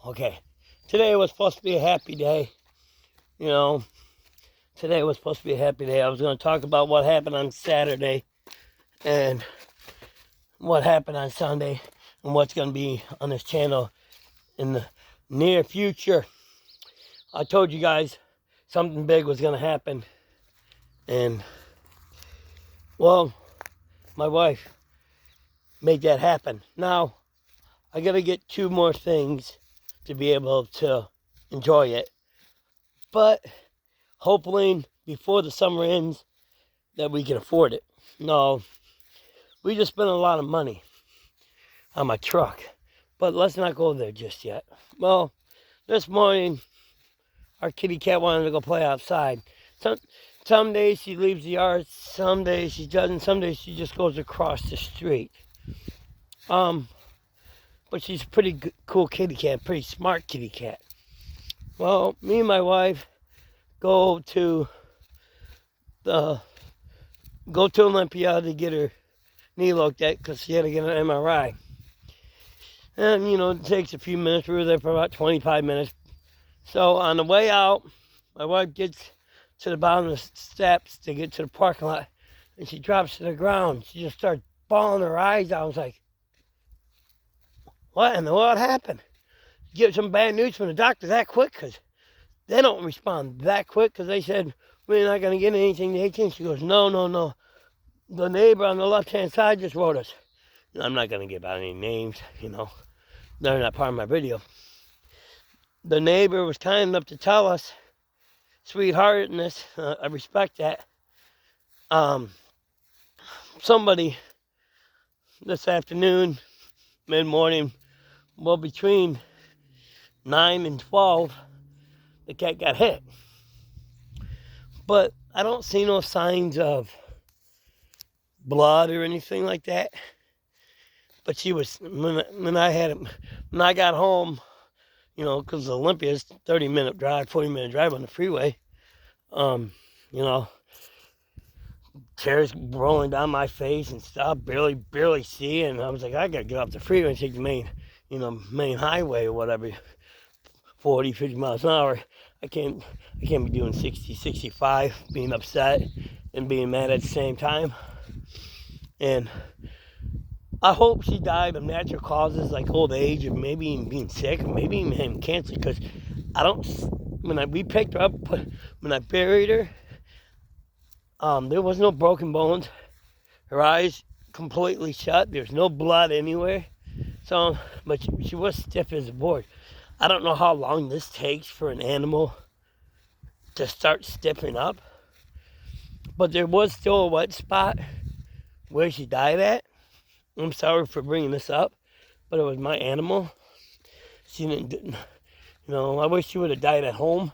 Okay, today was supposed to be a happy day. You know, today was supposed to be a happy day. I was going to talk about what happened on Saturday and what happened on Sunday and what's going to be on this channel in the near future. I told you guys something big was going to happen, and well, my wife made that happen. Now, I got to get 2 more things to be able to enjoy it, but hopefully before the summer ends that we can afford it. No, we just spent a lot of money on my truck, but let's not go there just yet. Well, this morning our kitty cat wanted to go play outside. Some days she leaves the yard, some days she doesn't, some days she just goes across the street. But she's a pretty cool kitty cat, pretty smart kitty cat. Well, me and my wife go to Olympia to get her knee looked at because she had to get an MRI. And, it takes a few minutes. We were there for about 25 minutes. So on the way out, my wife gets to the bottom of the steps to get to the parking lot, and she drops to the ground. She just starts bawling her eyes out. I was like, what in the world happened? Get some bad news from the doctor that quick, because they don't respond that quick, because they said, we're not going to get anything to 18. She goes, no. The neighbor on the left-hand side just wrote us. I'm not going to give out any names, They're not part of my video. The neighbor was kind enough to tell us, sweetheartedness, I respect that. Somebody this afternoon, mid-morning, well, between 9 and 12, the cat got hit. But I don't see no signs of blood or anything like that. But she was, when I got home, because Olympia's 30-minute drive, 40-minute drive on the freeway, tears rolling down my face and stuff, barely see, and I was like, I gotta get off the freeway and take the main highway or whatever, 40, 50 miles an hour. I can't be doing 60, 65, being upset and being mad at the same time. And I hope she died of natural causes like old age, or maybe even being sick, or maybe even having cancer, because we picked her up, when I buried her, there was no broken bones. Her eyes completely shut. There's no blood anywhere. So, but she was stiff as a board. I don't know how long this takes for an animal to start stiffening up, but there was still a wet spot where she died at. I'm sorry for bringing this up, but it was my animal. She didn't, I wish she would have died at home.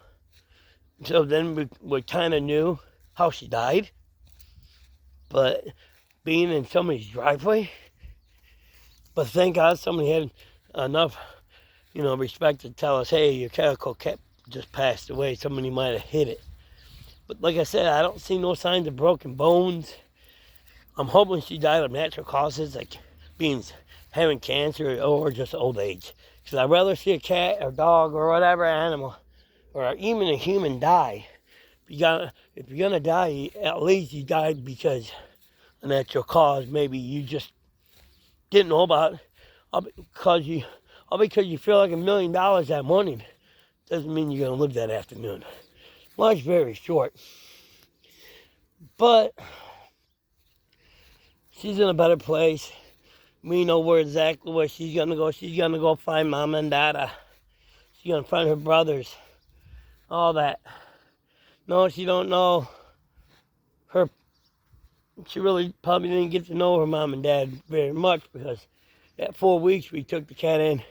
So then we kind of knew how she died. But being in somebody's driveway, but thank God somebody had enough, respect to tell us, hey, your calico cat just passed away. Somebody might have hit it. But like I said, I don't see no signs of broken bones. I'm hoping she died of natural causes, like having cancer or just old age. Because I'd rather see a cat or dog or whatever animal, or even a human die. If you're gonna die, at least you died because of natural cause. Maybe you just didn't know about it. All because you feel like $1 million that morning doesn't mean you're gonna live that afternoon. Life's very short. But she's in a better place. We know exactly where she's gonna go. She's gonna go find mom and dada. She's gonna find her brothers. All that. No, she don't know her. She really probably didn't get to know her mom and dad very much, because at 4 weeks we took the cat in,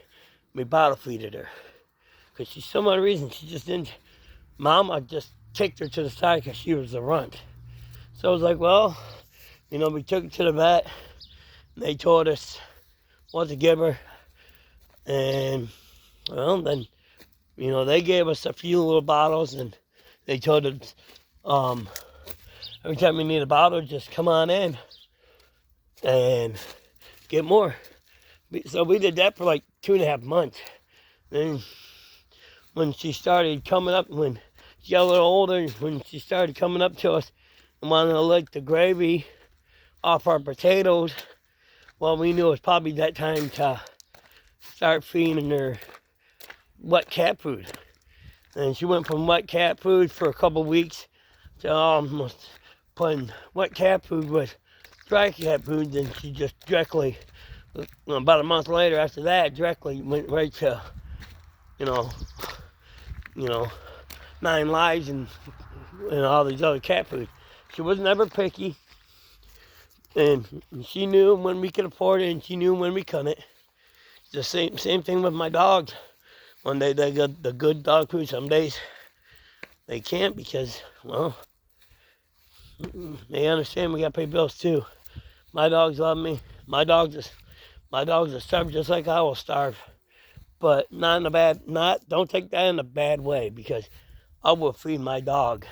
we bottle feeded her. Because for some odd reason she just didn't. Mama just kicked her to the side because she was the runt. So I was like, well, we took her to the vet. And they told us what to give her. And, well, then, they gave us a few little bottles, and they told us, every time we need a bottle, just come on in and get more. So we did that for like 2.5 months. Then when she started coming up, when she got a little older, when she started coming up to us and wanted to lick the gravy off our potatoes, well, we knew it was probably that time to start feeding her wet cat food. And she went from wet cat food for a couple weeks to almost putting wet cat food with dry cat food. Then she just directly, about a month later after that, directly went right to, you know, 9 Lives and all these other cat food. She was never picky, and she knew when we could afford it, and she knew when we couldn't. The same thing with my dogs. One day they got the good dog food. Some days they can't because, well, they understand we got to pay bills too. My dogs love me. My dogs are starved just like I will starve, but not in a bad. Don't take that in a bad way, because I will feed my dog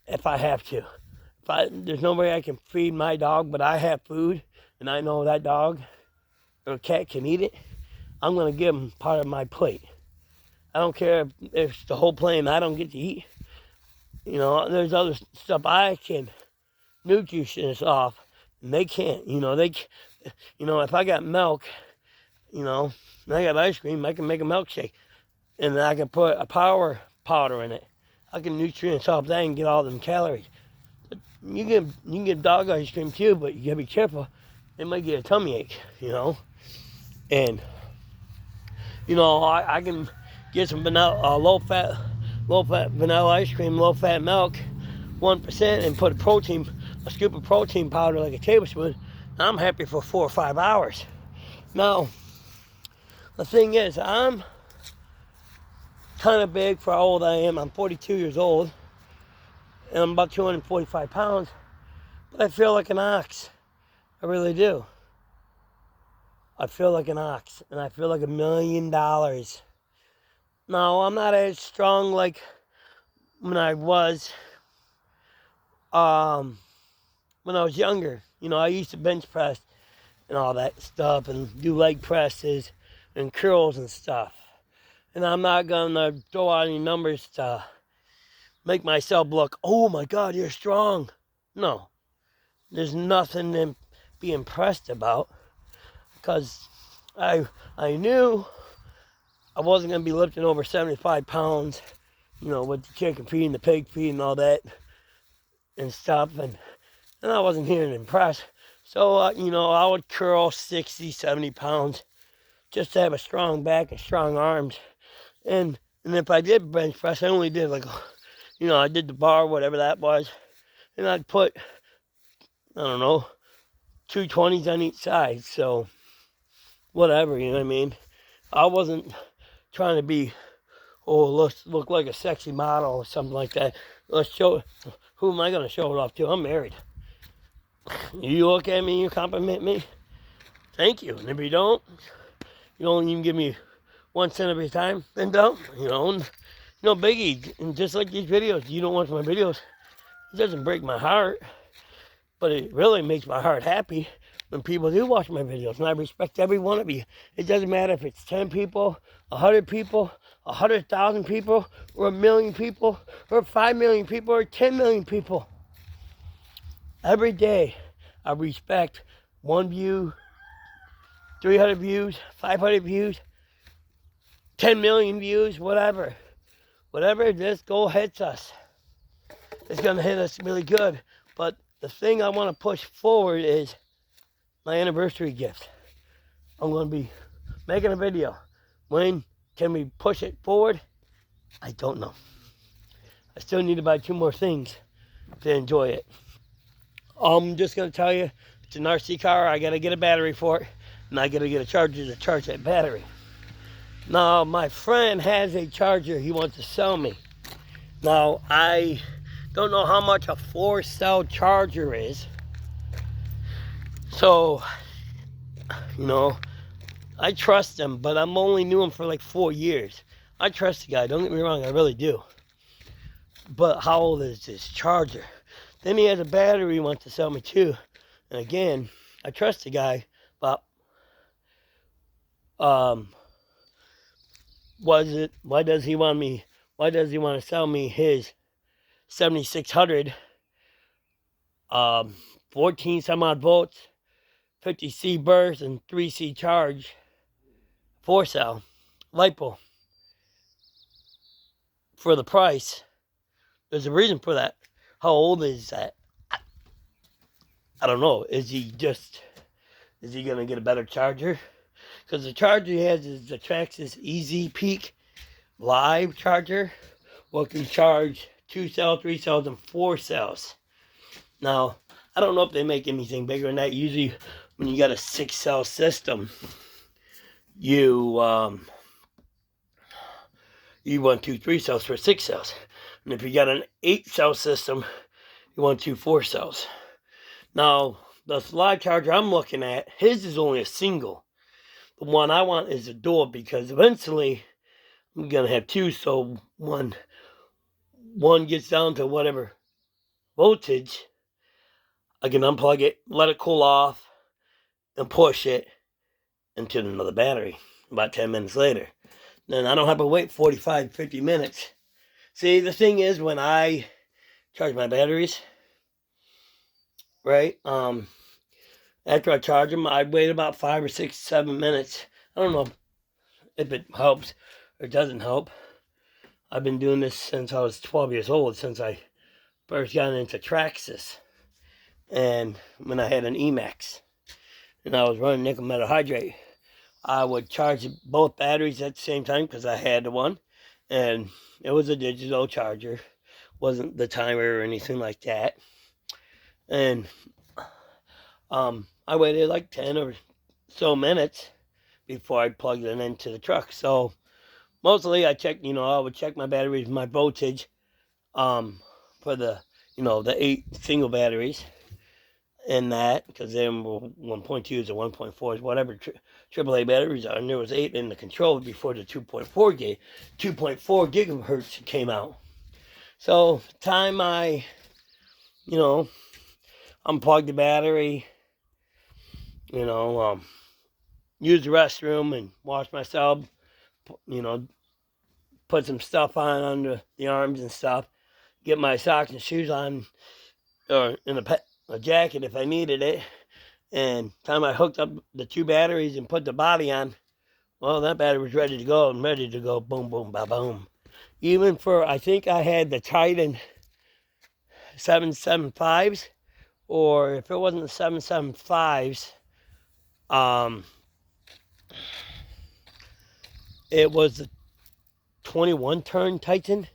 if I have to. There's no way I can feed my dog, but I have food, and I know that dog or cat can eat it, I'm going to give them part of my plate. I don't care if it's the whole plate I don't get to eat. There's other stuff I can nutritionists off, and they can't. If I got milk, and I got ice cream, I can make a milkshake, and I can put a power powder in it. I can nutrients off that and get all them calories. You can get dog ice cream too, but you gotta be careful. It might get a tummy ache, And I can get some vanilla, low fat vanilla ice cream, low fat milk, 1%, and put a scoop of protein powder, like a tablespoon. And I'm happy for 4 or 5 hours. Now, the thing is, I'm kind of big for how old I am. I'm 42 years old, and I'm about 245 pounds, but I feel like an ox. I really do. I feel like an ox, and I feel like $1 million. Now, I'm not as strong like when I was younger. I used to bench press and all that stuff, and do leg presses and curls and stuff. And I'm not gonna throw out any numbers to make myself look, oh my God, you're strong. No, there's nothing to be impressed about, because I knew I wasn't gonna be lifting over 75 pounds, with the chicken feed and the pig feed and all that and stuff, and I wasn't here to impress. So, I would curl 60, 70 pounds just to have a strong back and strong arms. And if I did bench press, I only did I did the bar, whatever that was, and I'd put, I don't know, 220s on each side. So, whatever, you know what I mean? I wasn't trying to be, let's look like a sexy model or something like that. Who am I going to show it off to? I'm married. You look at me and you compliment me, thank you. And if you don't even give me 1 cent of your time, then don't. No biggie. And just like these videos, you don't watch my videos. It doesn't break my heart, but it really makes my heart happy when people do watch my videos. And I respect every one of you. It doesn't matter if it's 10 people, 100 people, 100,000 people, or 1 million people, or 5 million people, or 10 million people. Every day, I respect 1 view, 300 views, 500 views, 10 million views, whatever. Whatever this goal hits us, it's going to hit us really good. But the thing I want to push forward is my anniversary gift. I'm going to be making a video. When can we push it forward? I don't know. I still need to buy 2 more things to enjoy it. I'm just going to tell you, it's an RC car. I got to get a battery for it, and I got to get a charger to charge that battery. Now, my friend has a charger he wants to sell me. Now, I don't know how much a 4-cell charger is. So, I trust him, but I'm only knew him for like 4 years. I trust the guy, don't get me wrong, I really do. But how old is this charger? Then he has a battery he wants to sell me too. And again, I trust the guy, but Why does he want to sell me his 7600 14 some odd volts, 50C burst, and 3C charge 4-cell LiPo for the price? There's a reason for that. How old is that? I don't know. Is he gonna get a better charger? Because the charger he has is the Traxxas Easy Peak Live charger, what can charge 2-cell, 3-cells, and 4-cells. Now, I don't know if they make anything bigger than that. Usually, when you got a 6-cell system, you want 2 3-cells for 6-cells. And if you got an 8-cell system, you want 2 4-cells. Now, the slide charger I'm looking at, his is only a single. The one I want is a dual, because eventually I'm going to have 2, so one gets down to whatever voltage, I can unplug it, let it cool off, and push it into another battery about 10 minutes later. Then I don't have to wait 45, 50 minutes. See, the thing is, when I charge my batteries, right, after I charge them, I wait about 5 or 6, 7 minutes. I don't know if it helps or doesn't help. I've been doing this since I was 12 years old, since I first got into Traxxas. And when I had an Emax and I was running nickel metal hydrate, I would charge both batteries at the same time because I had one, and it was a digital charger, wasn't the timer or anything like that. And I waited like 10 or so minutes before I plugged it into the truck. So mostly I checked, I would check my batteries, my voltage, for the, the 8 single batteries in that, because they were 1.2s or 1.4s, whatever AAA batteries are, and there was 8 in the controller before the 2.4 gigahertz came out. So time I, unplug the battery, use the restroom and wash myself, put some stuff on under the arms and stuff, get my socks and shoes on, or in a jacket if I needed it, and time I hooked up the 2 batteries and put the body on, well, that battery was ready to go, boom, boom, ba boom. Even for, I think I had the Titan 775s, or if it wasn't the 775s, it was the 21 turn Titan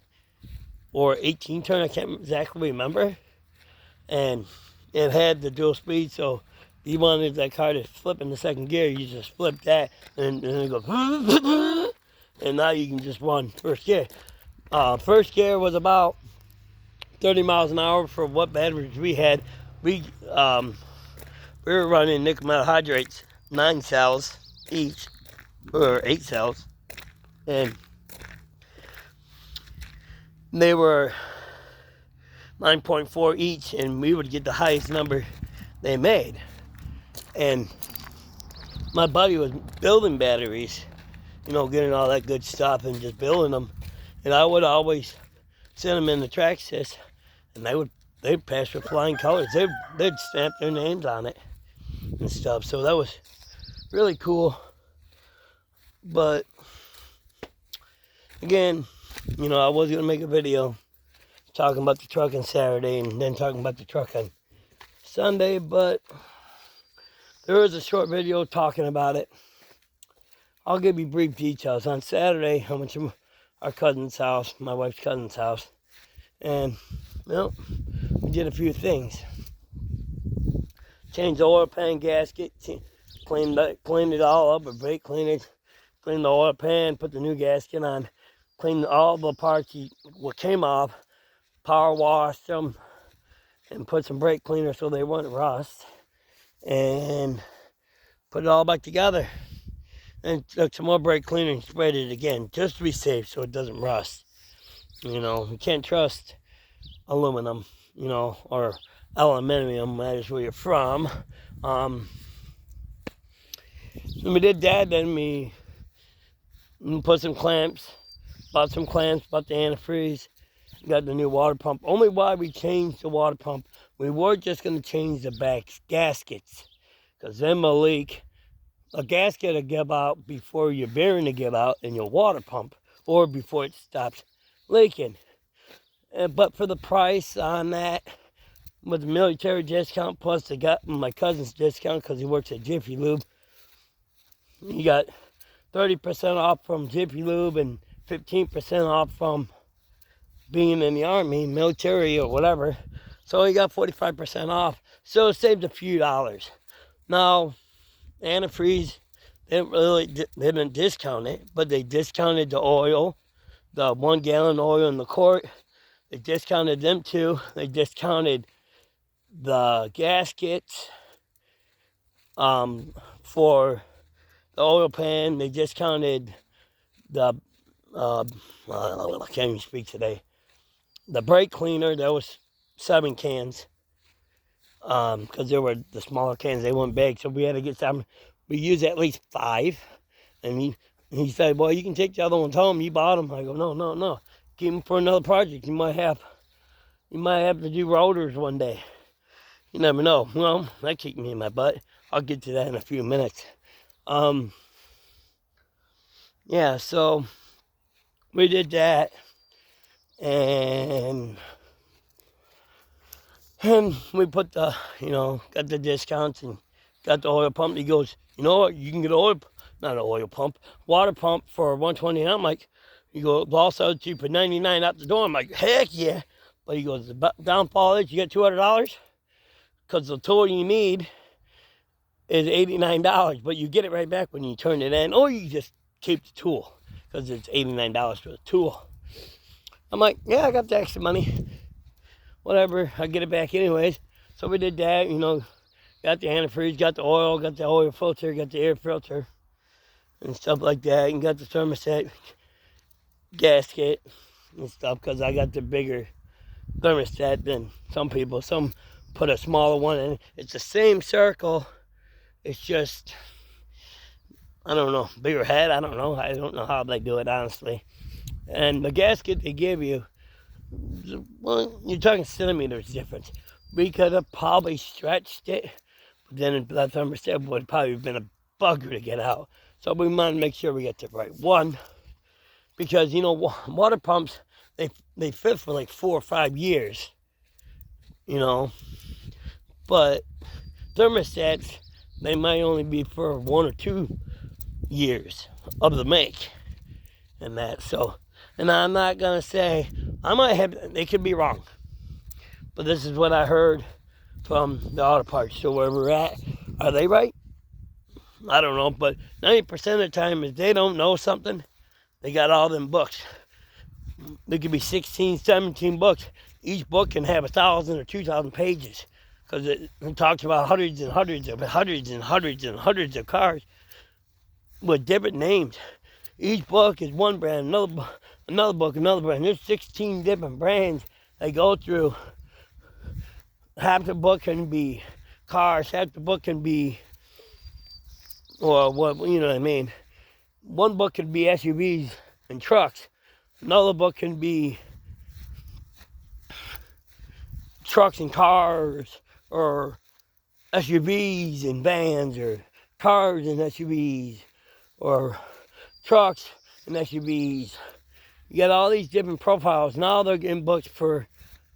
or 18 turn, I can't exactly remember, and it had the dual speed, so if you wanted that car to flip in the second gear, you just flip that, and it goes, and now you can just run first gear. First gear was about 30 miles an hour for what batteries we had. We were running nickel metal hydrates, 9 cells each, or 8 cells, and they were 9.4 each, and we would get the highest number they made. And my buddy was building batteries, getting all that good stuff and just building them, and I would always send them in the Traxxas, and they'd pass with flying colors. They'd stamp their names on it and stuff. So that was really cool. But again, I was gonna make a video talking about the truck on Saturday and then talking about the truck on Sunday, but there was a short video talking about it. I'll give you brief details. On Saturday, I went to our cousin's house, my wife's cousin's house, and we did a few things. Changed the oil pan gasket, cleaned it all up with brake cleaners, cleaned the oil pan, put the new gasket on, cleaned all the parts what came off, power washed them, and put some brake cleaner so they wouldn't rust, and put it all back together. And took some more brake cleaner and sprayed it again, just to be safe so it doesn't rust. You can't trust aluminum, or aluminium, matters where you're from. When we did that, then we, And put some clamps, bought some clamps, bought the antifreeze, got the new water pump. Only why we changed the water pump, we were just going to change the back gaskets, because them will leak. A gasket will give out before your bearing will give out in your water pump, or before it stops leaking. But for the price on that, with the military discount, plus I got my cousin's discount because he works at Jiffy Lube, you got 30% off from Jiffy Lube and 15% off from being in the Army, military, or whatever. So he got 45% off. So it saved a few dollars. Now, antifreeze, they didn't discount it, but they discounted the oil, the 1 gallon oil in the quart. They discounted them too. They discounted the gaskets for the oil pan. They discounted the, I can't even speak today, the brake cleaner. That was 7 cans, because there were the smaller cans, they weren't big, so we had to get some. We used at least 5, and he said, well, you can take the other ones home, you bought them. I go, no, keep them for another project. You might have to do rotors one day. You never know. Well, that kicked me in my butt. I'll get to that in a few minutes. Yeah, so we did that, and we put the, got the discounts and got the oil pump. He goes, you know what, you can get water pump for $120. I'm like, he goes, also cheaper, $99 out the door. I'm like, heck yeah. But he goes, the downfall is you get $200, because the tool you need is $89, but you get it right back when you turn it in, or you just keep the tool, because it's $89 for the tool. I'm like, yeah, I got the extra money. Whatever, I get it back anyways. So we did that, got the antifreeze, got the oil filter, got the air filter, and stuff like that, and got the thermostat gasket and stuff, because I got the bigger thermostat than some people. Some put a smaller one in. It's the same circle, it's just, I don't know, bigger head. I don't know how they do it, honestly. And the gasket they give you, well, you're talking centimeters difference. We could have probably stretched it, but then the thermostat would probably have been a bugger to get out. So we want to make sure we get the right one, because water pumps, they fit for like 4 or 5 years, but thermostats, they might only be for 1 or 2 years of the make and that. So, and I'm not gonna say, they could be wrong, but this is what I heard from the auto parts store where we're at. Are they right? I don't know, but 90% of the time, if they don't know something, they got all them books. There could be 16, 17 books. Each book can have 1,000 or 2,000 pages, because it talks about hundreds and hundreds of cars with different names. Each book is one brand, another book, another brand. There's 16 different brands they go through. Half the book can be cars, half the book can be, or what, you know what I mean. One book can be SUVs and trucks. Another book can be trucks and cars, or SUVs and vans, or cars and SUVs, or trucks and SUVs. You got all these different profiles. Now they're getting books for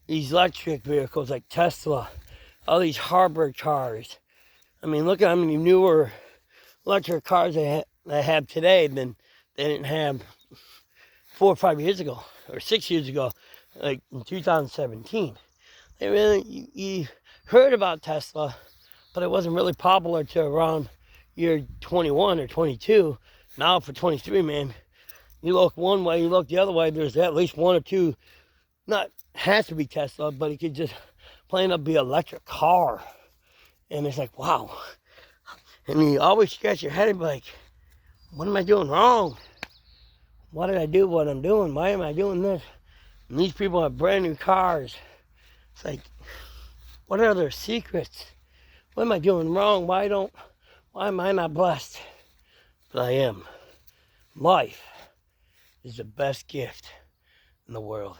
these electric vehicles like Tesla, all these hybrid cars. I mean, look at how many newer electric cars they have today than they didn't have 4 or 5 years ago, or 6 years ago, like in 2017. You heard about Tesla, but it wasn't really popular till around year 21 or 22. Now for 23, man, you look one way, you look the other way, there's at least 1 or 2, not has to be Tesla, but it could just plain up be an electric car. And it's like, wow. And you always scratch your head and be like, what am I doing wrong? Why did I do what I'm doing? Why am I doing this? And these people have brand new cars. It's like, what are their secrets? What am I doing wrong? Why am I not blessed? But I am. Life. is the best gift in the world.